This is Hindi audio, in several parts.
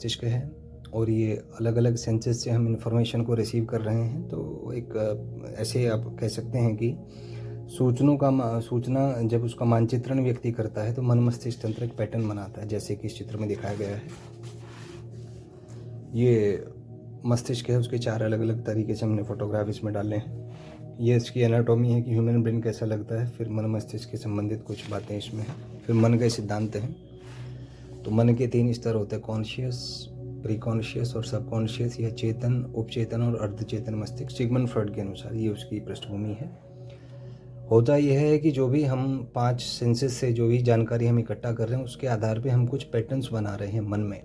मस्तिष्क है और ये अलग अलग सेंसेस से हम इंफॉर्मेशन को रिसीव कर रहे हैं। तो एक ऐसे आप कह सकते हैं कि सूचना जब उसका मानचित्रण व्यक्ति करता है तो मन मस्तिष्क तंत्र एक पैटर्न बनाता है, जैसे कि इस चित्र में दिखाया गया है। ये मस्तिष्क है, उसके 4 अलग अलग तरीके से हमने फोटोग्राफ इसमें डाले हैं। ये इसकी एनाटॉमी है कि ह्यूमन ब्रेन कैसा लगता है, फिर मन मस्तिष्क के संबंधित कुछ बातें इसमें हैं, फिर मन के सिद्धांत हैं। तो मन के 3 स्तर होते हैं, कॉन्शियस, प्रीकॉन्शियस और सबकॉन्शियस, या चेतन, उपचेतन और अर्धचेतन मस्तिष्क। सिगमंड फ्रॉइड के अनुसार ये उसकी पृष्ठभूमि है। होता यह है कि जो भी हम 5 सेंसेस से जो भी जानकारी हम इकट्ठा कर रहे हैं उसके आधार पे हम कुछ पैटर्न्स बना रहे हैं मन में,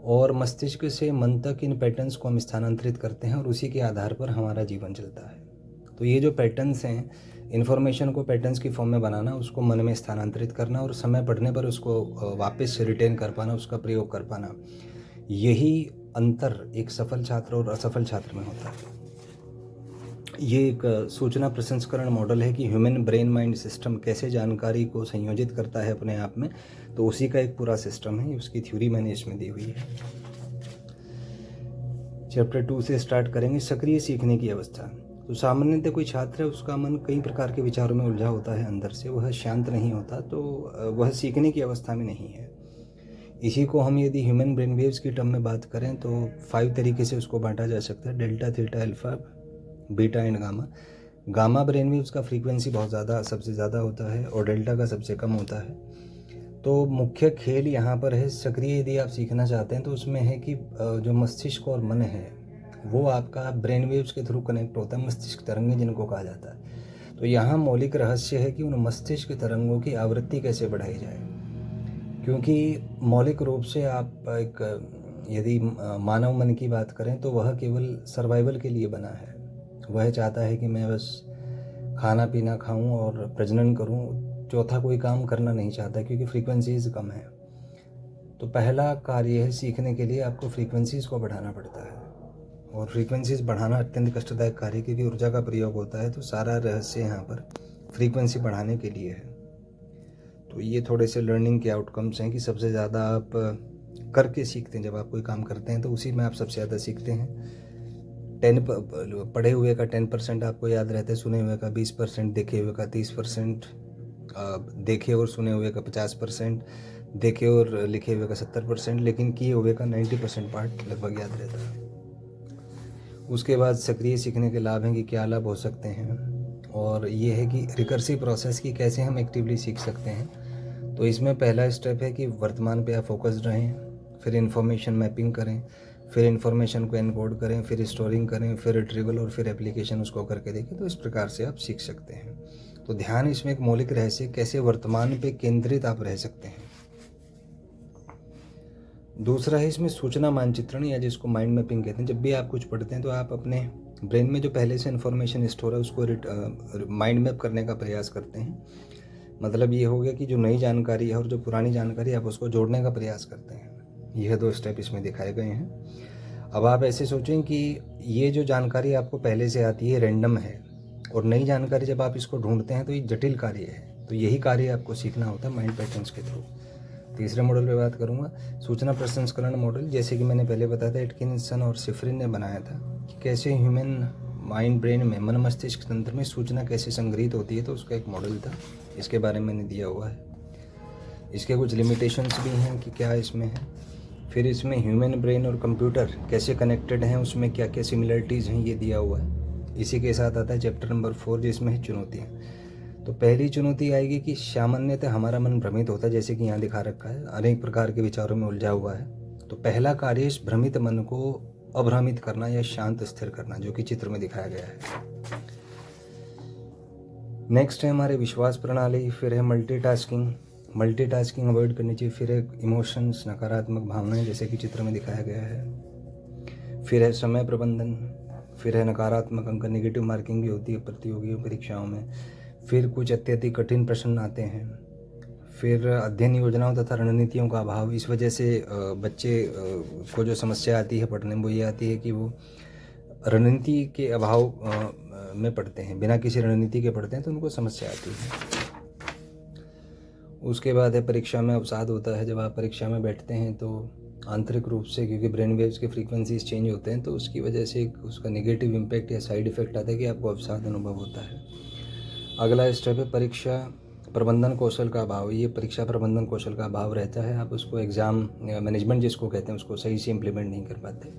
और मस्तिष्क से मन तक इन पैटर्न्स को हम स्थानांतरित करते हैं और उसी के आधार पर हमारा जीवन चलता है। तो ये जो पैटर्न्स हैं, इन्फॉर्मेशन को पैटर्न्स की फॉर्म में बनाना, उसको मन में स्थानांतरित करना और समय पड़ने पर उसको वापस रिटेन कर पाना, उसका प्रयोग कर पाना, यही अंतर एक सफल छात्र और असफल छात्र में होता है। ये एक सूचना प्रसंस्करण मॉडल है कि ह्यूमन ब्रेन माइंड सिस्टम कैसे जानकारी को संयोजित करता है अपने आप में, तो उसी का एक पूरा सिस्टम है। उसकी थ्योरी मैंने इसमें दी हुई है। चैप्टर 2 से स्टार्ट करेंगे, सक्रिय सीखने की अवस्था। तो सामान्यतः कोई छात्र है, उसका मन कई प्रकार के विचारों में उलझा होता है, अंदर से वह शांत नहीं होता, तो वह सीखने की अवस्था में नहीं है। इसी को हम यदि ह्यूमन ब्रेन वेव्स की टर्म में बात करें तो 5 तरीके से उसको बांटा जा सकता है, delta, theta, alpha, beta and gamma. Gamma brain waves का फ्रीक्वेंसी सबसे ज़्यादा होता है और डेल्टा का सबसे कम होता है। तो मुख्य खेल यहाँ पर है, सक्रिय यदि आप सीखना चाहते हैं तो उसमें है कि जो मस्तिष्क और मन है वो आपका ब्रेन वेव्स के थ्रू कनेक्ट होता है, मस्तिष्क तरंगें जिनको कहा जाता है। तो यहाँ मौलिक रहस्य है कि उन मस्तिष्क तरंगों की आवृत्ति कैसे बढ़ाई जाए, क्योंकि मौलिक रूप से आप यदि मानव मन की बात करें तो वह केवल सर्वाइवल के लिए बना है। वह चाहता है कि मैं बस खाना पीना खाऊं और प्रजनन करूं, चौथा कोई काम करना नहीं चाहता, क्योंकि फ्रीक्वेंसीज कम है। तो पहला कार्य है सीखने के लिए आपको फ्रीक्वेंसीज को बढ़ाना पड़ता है, और फ्रीक्वेंसीज बढ़ाना अत्यंत कष्टदायक कार्य, क्योंकि ऊर्जा का प्रयोग होता है। तो सारा रहस्य यहाँ पर फ्रीक्वेंसी बढ़ाने के लिए है। तो ये थोड़े से लर्निंग के आउटकम्स हैं कि सबसे ज़्यादा आप करके सीखते हैं। जब आप कोई काम करते हैं तो उसी में आप सबसे ज़्यादा सीखते हैं। पढ़े हुए का 10% आपको याद रहता है, सुने हुए का 20%, देखे हुए का 30%, देखे और सुने हुए का 50%, देखे और लिखे हुए का 70%, लेकिन किए हुए का 90% पार्ट लगभग याद रहता है। उसके बाद सक्रिय सीखने के लाभ हैं कि क्या लाभ हो सकते हैं, और ये है कि रिकर्सिव प्रोसेस की कैसे हम एक्टिवली सीख सकते हैं। तो इसमें पहला स्टेप है कि वर्तमान पे आप फोकस्ड रहें, फिर इन्फॉर्मेशन मैपिंग करें, फिर इन्फॉर्मेशन को एनकोड करें, फिर स्टोरिंग करें, फिर रिट्रीवल और फिर एप्लीकेशन उसको करके देखें। तो इस प्रकार से आप सीख सकते हैं। तो ध्यान इसमें एक मौलिक रहस्य, कैसे वर्तमान पे केंद्रित आप रह सकते हैं। दूसरा है इसमें सूचना मानचित्रण, या जिसको माइंड मैपिंग कहते हैं। जब भी आप कुछ पढ़ते हैं तो आप अपने ब्रेन में जो पहले से इन्फॉर्मेशन स्टोर है उसको माइंड मैप करने का प्रयास करते हैं। मतलब ये हो गया कि जो नई जानकारी है और जो पुरानी जानकारी आप उसको जोड़ने का प्रयास करते हैं। यह 2 स्टेप इसमें दिखाए गए हैं। अब आप ऐसे सोचें कि ये जो जानकारी आपको पहले से आती है रैंडम है, और नई जानकारी जब आप इसको ढूंढते हैं तो ये जटिल कार्य है। तो यही कार्य आपको सीखना होता है माइंड पैटर्न्स के थ्रू। तीसरे मॉडल पे बात करूँगा, सूचना प्रसंस्करण मॉडल। जैसे कि मैंने पहले बताया था, एटकिंसन और सिफरिन ने बनाया था कि कैसे ह्यूमन माइंड ब्रेन में, मन मस्तिष्क तंत्र में सूचना कैसे संग्रहित होती है। तो उसका एक मॉडल था, इसके बारे में मैंने दिया हुआ है। इसके कुछ लिमिटेशंस भी हैं कि क्या इसमें है। फिर इसमें ह्यूमन ब्रेन और कंप्यूटर कैसे कनेक्टेड हैं, उसमें क्या क्या सिमिलरिटीज़ हैं, ये दिया हुआ है। इसी के साथ आता है चैप्टर नंबर 4, जिसमें है चुनौतियाँ। तो पहली चुनौती आएगी कि सामान्यतः हमारा मन भ्रमित होता है, जैसे कि यहाँ दिखा रखा है, अनेक प्रकार के विचारों में उलझा हुआ है। तो पहला कार्य इस भ्रमित मन को अभ्रमित करना या शांत स्थिर करना, जो कि चित्र में दिखाया गया है। नेक्स्ट है हमारे विश्वास प्रणाली, फिर है मल्टीटास्किंग अवॉइड करनी चाहिए, फिर है इमोशंस, नकारात्मक भावनाएं, जैसे कि चित्र में दिखाया गया है। फिर है समय प्रबंधन, फिर है नकारात्मक अंक, नेगेटिव मार्किंग भी होती है प्रतियोगी परीक्षाओं में। फिर कुछ अत्यधिक कठिन प्रश्न आते हैं। फिर अध्ययन योजनाओं तथा रणनीतियों का अभाव। इस वजह से बच्चे को जो समस्या आती है पढ़ने में, वो ये आती है कि वो रणनीति के अभाव में पढ़ते हैं, बिना किसी रणनीति के पढ़ते हैं तो उनको समस्या आती है। उसके बाद है परीक्षा में अवसाद होता है। जब आप परीक्षा में बैठते हैं तो आंतरिक रूप से, क्योंकि ब्रेन वेव्स के फ्रीक्वेंसीज चेंज होते हैं, तो उसकी वजह से एक उसका नेगेटिव इम्पैक्ट या साइड इफ़ेक्ट आता है कि आपको अवसाद अनुभव होता है। अगला स्टेप है परीक्षा प्रबंधन कौशल का अभाव। ये परीक्षा प्रबंधन कौशल का अभाव रहता है, आप उसको एग्ज़ाम मैनेजमेंट जिसको कहते हैं उसको सही से इम्प्लीमेंट नहीं कर पाते।